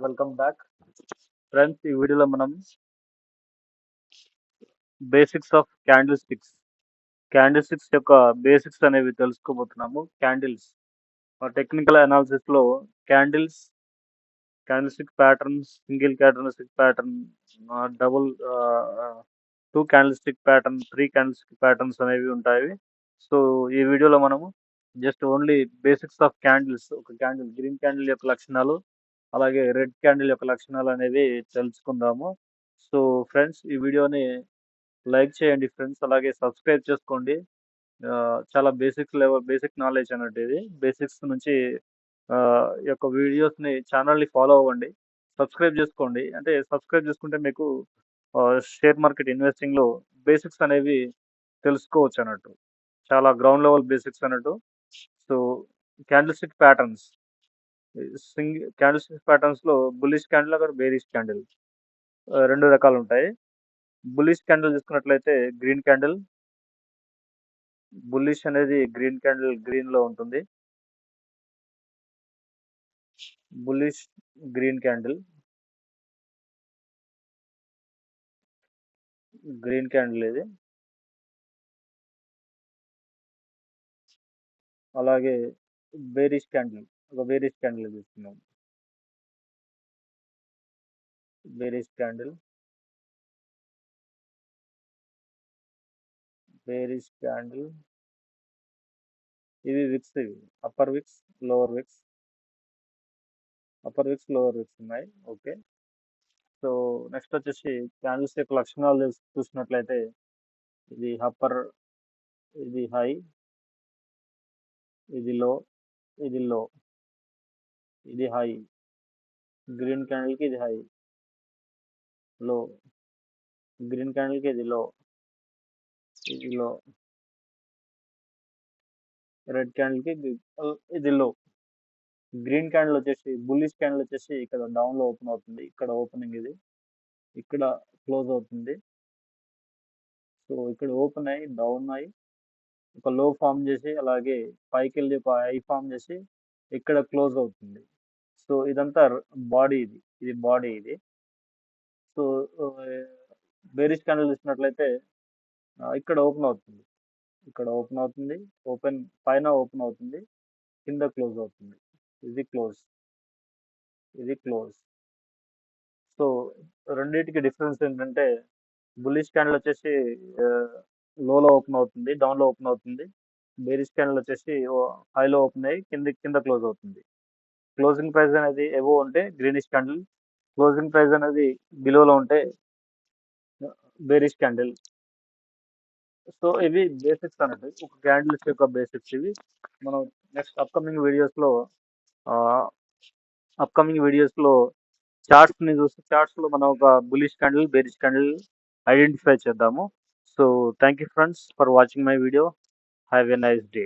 Welcome back friends. ఈ వీడియోలో మనం బేసిక్స్ ఆఫ్ క్యాండిల్ స్టిక్స్ యొక్క బేసిక్స్ అనేవి తెలుసుకోబోతున్నాము. టెక్నికల్ అనాలిసిస్ లో candles candle stick patterns, single candle stick pattern, double, two candle stick pattern, three candle stick patterns అనేవి ఉంటాయి. So ఈ వీడియోలో మనము just only basics of candles, ఒక క్యాండిల్, గ్రీన్ క్యాండిల్ యొక్క లక్షణాలు, అలాగే రెడ్ క్యాండిల్ యొక్క లక్షణాలు అనేవి తెలుసుకుందాము. సో ఫ్రెండ్స్, ఈ వీడియోని లైక్ చేయండి ఫ్రెండ్స్, అలాగే సబ్స్క్రైబ్ చేసుకోండి. చాలా బేసిక్ నాలెడ్జ్ అన్నట్టు ఇది. బేసిక్స్ నుంచి ఈ యొక్క వీడియోస్ని, ఛానల్ని ఫాలో అవ్వండి, సబ్స్క్రైబ్ చేసుకోండి. అంటే సబ్స్క్రైబ్ చేసుకుంటే మీకు షేర్ మార్కెట్ ఇన్వెస్టింగ్లో బేసిక్స్ అనేవి తెలుసుకోవచ్చు అన్నట్టు. చాలా గ్రౌండ్ లెవెల్ బేసిక్స్ అన్నట్టు. So candlestick patterns, candlestick patterns లో బుల్లిష్ క్యాండిల్, అక్కడ బేరిష్ క్యాండిల్, రెండు రకాలు ఉంటాయి. బుల్లిష్ క్యాండిల్ చూసుకున్నట్లయితే గ్రీన్ క్యాండిల్, బుల్లిష్ అనేది గ్రీన్ క్యాండిల్ గ్రీన్ లో ఉంటుంది. Bullish green candle, green candle ఇది. అలాగే బేరిష్ క్యాండిల్, ఒక బేరిష్ క్యాండిల్ చూస్తున్నాం. బేరిష్ క్యాండిల్, బేరిష్ క్యాండిల్, ఇవి విక్స్, ఇవి upper wicks, lower wicks, upper wicks, lower wicks ఉన్నాయి. ఓకే. సో నెక్స్ట్ వచ్చేసి క్యాండిల్స్ యొక్క లక్షణాలు చూసినట్లయితే ఇది అప్పర్, ఇది హై, ఇది లో, ఇది లో, ఇది హై. గ్రీన్ క్యాండిల్కి ఇది హై, లో. గ్రీన్ క్యాండిల్కి ఇది లో, ఇది లో. రెడ్ క్యాండిల్కి ఇది లో. గ్రీన్ క్యాండిల్ వచ్చేసి, బుల్లిష్ క్యాండిల్ వచ్చేసి ఇక్కడ డౌన్లో ఓపెన్ అవుతుంది, ఇక్కడ ఓపెనింగ్ ఇది, ఇక్కడ క్లోజ్ అవుతుంది. సో ఇక్కడ ఓపెన్ అయ్యి డౌన్ అయ్యి ఒక లో ఫామ్ చేసి, అలాగే పైకి వెళ్ళి ఒక ఐ ఫామ్ చేసి ఇక్కడ క్లోజ్ అవుతుంది. సో ఇదంతా బాడీ, ఇది బాడీ ఇది. సో బేరిష్ క్యాండిల్ చూసినట్లయితే ఇక్కడ ఓపెన్ అవుతుంది, ఇక్కడ ఓపెన్ అవుతుంది, పైన ఓపెన్ అవుతుంది, కింద క్లోజ్ అవుతుంది. ఇది క్లోజ్, ఇది క్లోజ్. సో రెండింటికి డిఫరెన్స్ ఏంటంటే, బుల్లిష్ క్యాండిల్ వచ్చేసి లోలో ఓపెన్ అవుతుంది, డౌన్లో ఓపెన్ అవుతుంది. బేరిష్ క్యాండిల్ వచ్చేసి హైలో ఓపెన్ అయ్యి కింద క్లోజ్ అవుతుంది. క్లోజింగ్ ప్రైస్ అనేది ఎబో ఉంటే గ్రీనిష్ క్యాండిల్, క్లోజింగ్ ప్రైస్ అనేది బిలోలో ఉంటే బేరిష్ క్యాండిల్. సో ఇవి బేసిక్స్ అన్నట్టు, ఒక క్యాండిల్స్ యొక్క బేసిక్స్ ఇవి. మనం నెక్స్ట్ అప్కమింగ్ వీడియోస్లో చార్ట్స్ని చూసి, చార్ట్స్లో మనం ఒక bullish candle, bearish candle identify చేద్దాము. So thank you friends for watching my video. Have a nice day.